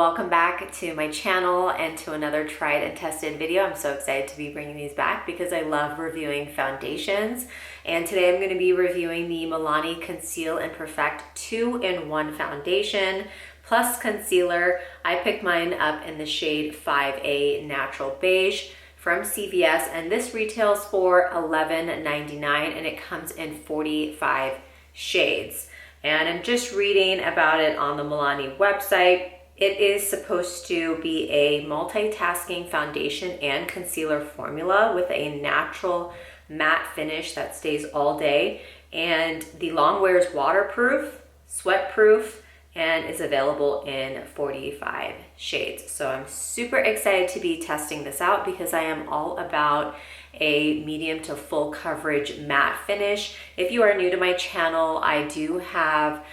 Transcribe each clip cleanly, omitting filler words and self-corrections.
welcome back to my channel and to another tried and tested video. I'm so excited to be bringing these back because I love reviewing foundations. And today I'm going to be reviewing the Milani Conceal Perfect 2-in-1 foundation plus concealer. I picked mine up in the shade 5A Natural Beige from CVS, and this retails for $11.99 and it comes in 45 shades. And I'm just reading about it on the Milani website. It is supposed to be a multitasking foundation and concealer formula with a natural matte finish that stays all day. And the long wear is waterproof, sweat proof, and is available in 45 shades. So I'm super excited to be testing this out because I am all about a medium to full coverage matte finish. If you are new to my channel, I do have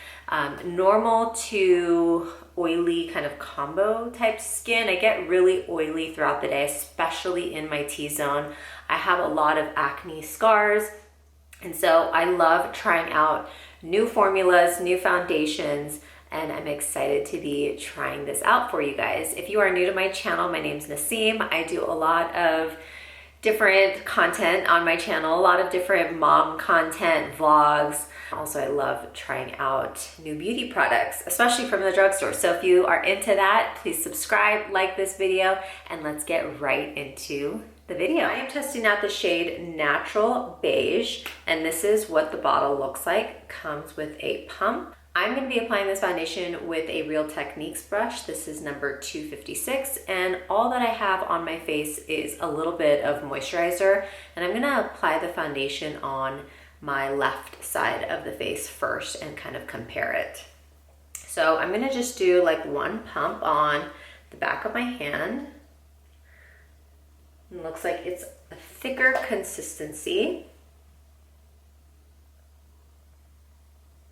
normal to oily kind of combo type skin. I get really oily throughout the day, especially in my T-zone. I have a lot of acne scars, and so I love trying out new formulas, new foundations, and I'm excited to be trying this out for you guys. If you are new to my channel, my name's Naseem. I do a lot of different content on my channel, a lot of different mom content, vlogs. Also, I love trying out new beauty products, especially from the drugstore. So if you are into that, please subscribe, like this video, and let's get right into the video. I am testing out the shade Natural Beige, and this is what the bottle looks like. It comes with a pump. I'm going to be applying this foundation with a Real Techniques brush. This is number 256, and all that I have on my face is a little bit of moisturizer, and I'm going to apply the foundation on my left side of the face first and kind of compare it. So I'm going to just do like one pump on the back of my hand. It looks like it's a thicker consistency.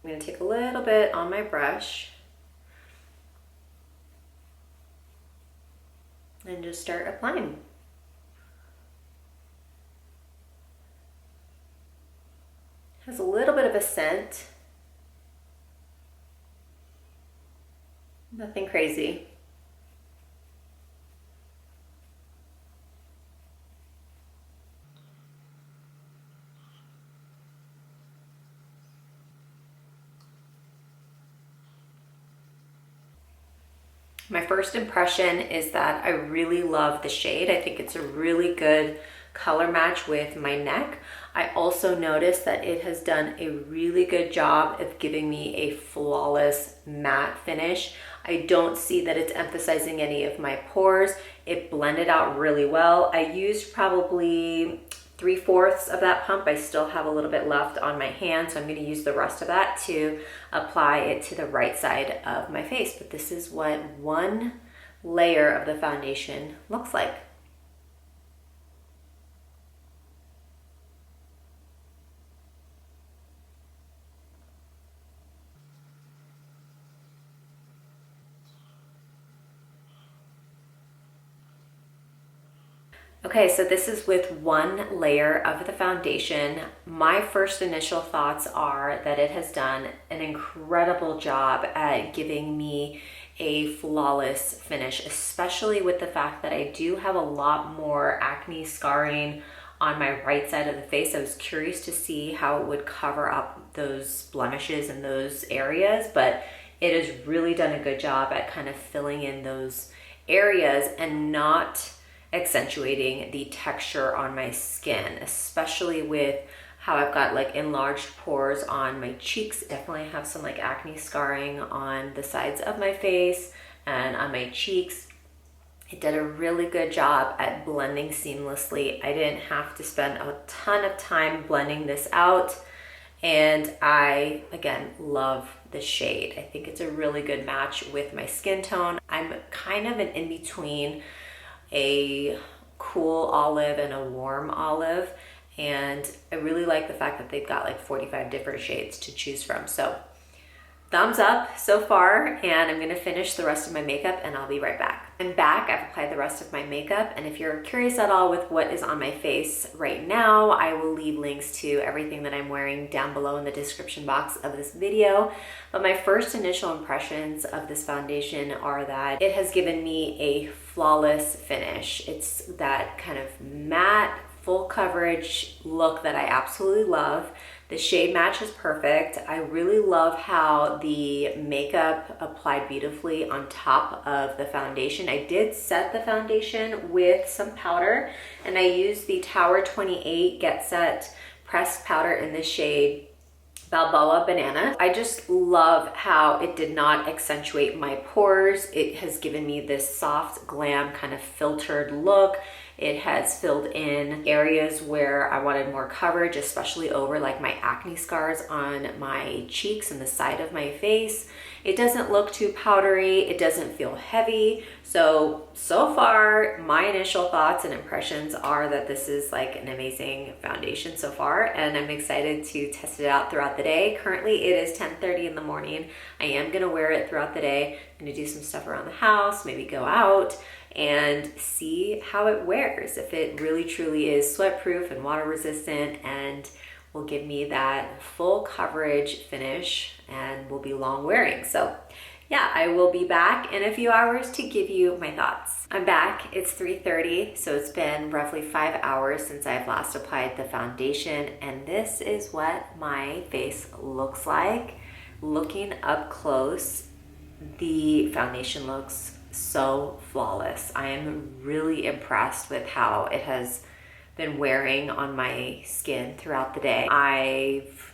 I'm going to take a little bit on my brush and just start applying. Has a little bit of a scent. Nothing crazy. My first impression is that I really love the shade. I think it's a really good color match with my neck. I also noticed that it has done a really good job of giving me a flawless matte finish. I don't see that it's emphasizing any of my pores. It blended out really well. I used probably 3/4 of that pump. I still have a little bit left on my hand, so I'm going to use the rest of that to apply it to the right side of my face. But this is what one layer of the foundation looks like. Okay, so this is with one layer of the foundation. My first initial thoughts are that it has done an incredible job at giving me a flawless finish, especially with the fact that I do have a lot more acne scarring on my right side of the face. I was curious to see how it would cover up those blemishes in those areas, but it has really done a good job at kind of filling in those areas and not accentuating the texture on my skin, especially with how I've got like enlarged pores on my cheeks. Definitely have some like acne scarring on the sides of my face and on my cheeks. It did a really good job at blending seamlessly. I didn't have to spend a ton of time blending this out. And I, again, love the shade. I think it's a really good match with my skin tone. I'm kind of an in-between a cool olive and a warm olive, and I really like the fact that they've got like 45 different shades to choose from. So thumbs up so far, and I'm gonna finish the rest of my makeup and I'll be right back. I'm back, I've applied the rest of my makeup, and if you're curious at all with what is on my face right now, I will leave links to everything that I'm wearing down below in the description box of this video. But my first initial impressions of this foundation are that it has given me a flawless finish. It's that kind of matte, full coverage look that I absolutely love. The shade match is perfect. I really love how the makeup applied beautifully on top of the foundation. I did set the foundation with some powder, and I used the Tower 28 Get Set pressed powder in the shade Balboa Banana. I just love how it did not accentuate my pores. It has given me this soft glam kind of filtered look. It has filled in areas where I wanted more coverage, especially over like my acne scars on my cheeks and the side of my face. It doesn't look too powdery. It doesn't feel heavy. So far, my initial thoughts and impressions are that this is like an amazing foundation so far, and I'm excited to test it out throughout the day. Currently, it is 10:30 in the morning. I am gonna wear it throughout the day. I'm gonna do some stuff around the house, maybe go out, and see how it wears, if it really truly is sweat proof and water resistant and will give me that full coverage finish and will be long wearing. So yeah, I will be back in a few hours to give you my thoughts. I'm back, it's 3:30, so it's been roughly 5 hours since I've last applied the foundation, and this is what my face looks like. Looking up close, the foundation looks so flawless. I am really impressed with how it has been wearing on my skin throughout the day. I've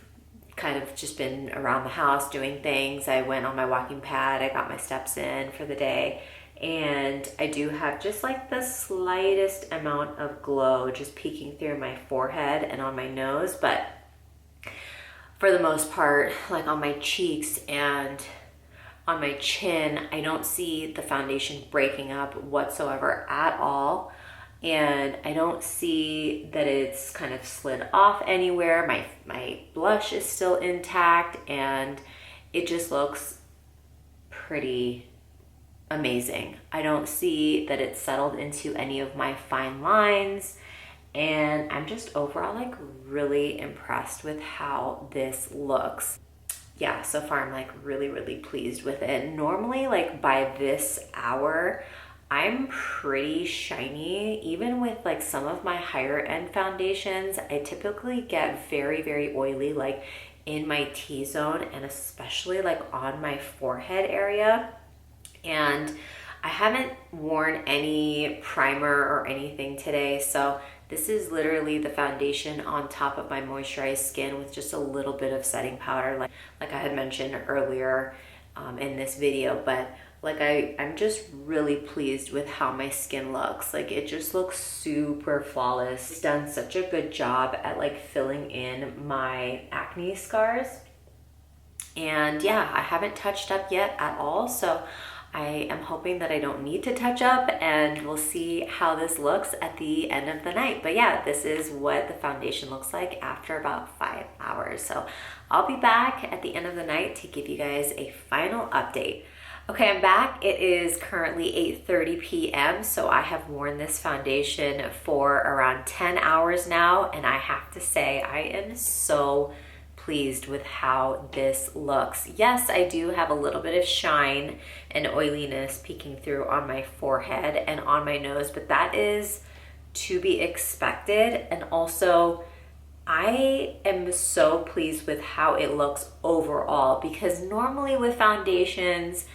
kind of just been around the house doing things. I went on my walking pad, I got my steps in for the day, and I do have just like the slightest amount of glow just peeking through my forehead and on my nose, but for the most part, like on my cheeks and on my chin, I don't see the foundation breaking up whatsoever at all. And I don't see that it's kind of slid off anywhere. My blush is still intact, and it just looks pretty amazing. I don't see that it's settled into any of my fine lines, and I'm just overall like really impressed with how this looks. Yeah, so far I'm like really pleased with it. Normally, like by this hour, I'm pretty shiny. Even with like some of my higher end foundations, I typically get very oily, like in my T-zone, and especially like on my forehead area. And I haven't worn any primer or anything today, so this is literally the foundation on top of my moisturized skin with just a little bit of setting powder, like I had mentioned earlier in this video. But like I'm just really pleased with how my skin looks. Like it just looks super flawless. It's done such a good job at like filling in my acne scars. And yeah, I haven't touched up yet at all, so I am hoping that I don't need to touch up, and we'll see how this looks at the end of the night. But yeah, this is what the foundation looks like after about 5 hours. So I'll be back at the end of the night to give you guys a final update. Okay, I'm back. It is currently 8:30 p.m. So I have worn this foundation for around 10 hours now, and I have to say I am so pleased with how this looks. Yes, I do have a little bit of shine and oiliness peeking through on my forehead and on my nose, but that is to be expected. And also, I am so pleased with how it looks overall, because normally with foundations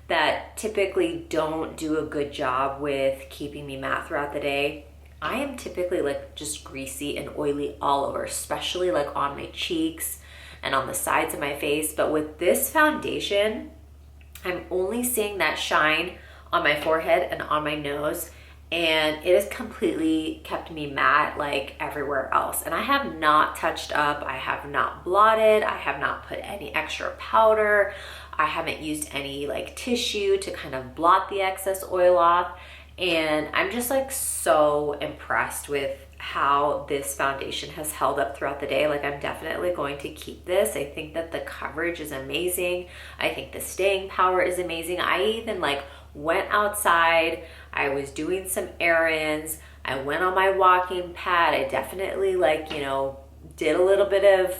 that typically don't do a good job with keeping me matte throughout the day, I am typically like just greasy and oily all over, especially like on my cheeks and on the sides of my face. But with this foundation, I'm only seeing that shine on my forehead and on my nose, and it has completely kept me matte like everywhere else. And I have not touched up, I have not blotted, I have not put any extra powder, I haven't used any like tissue to kind of blot the excess oil off. And I'm just like so impressed with how this foundation has held up throughout the day. Like, I'm definitely going to keep this. I think that the coverage is amazing. I think the staying power is amazing. I even like went outside, I was doing some errands, I went on my walking pad, I definitely like, you know, did a little bit of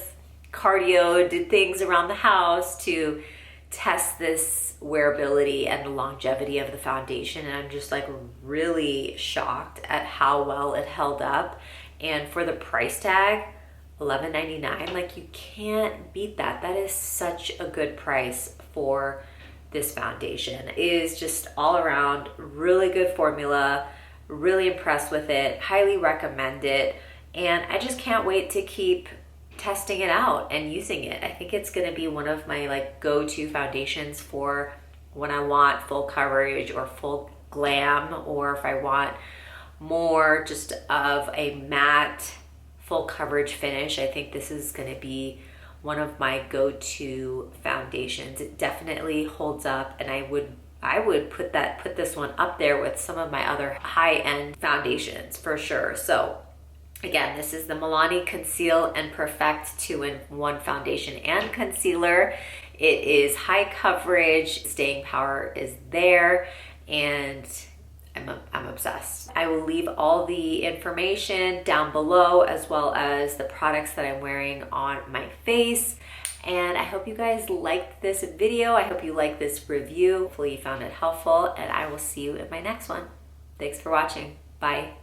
cardio, did things around the house to test this wearability and the longevity of the foundation, and I'm just like really shocked at how well it held up. And for the price tag, $11.99, like you can't beat that. That is such a good price for this foundation. It is just all around really good formula, really impressed with it, highly recommend it, and I just can't wait to keep testing it out and using it. I think it's going to be one of my like go-to foundations for when I want full coverage or full glam, or if I want more just of a matte full coverage finish. I think this is going to be one of my go-to foundations. It definitely holds up, and I would put this one up there with some of my other high-end foundations for sure. So again, this is the Milani Conceal and Perfect 2-in-1 foundation and concealer. It is high coverage, staying power is there, and I'm obsessed. I will leave all the information down below, as well as the products that I'm wearing on my face. And I hope you guys liked this video. I hope you liked this review. Hopefully you found it helpful, and I will see you in my next one. Thanks for watching. Bye.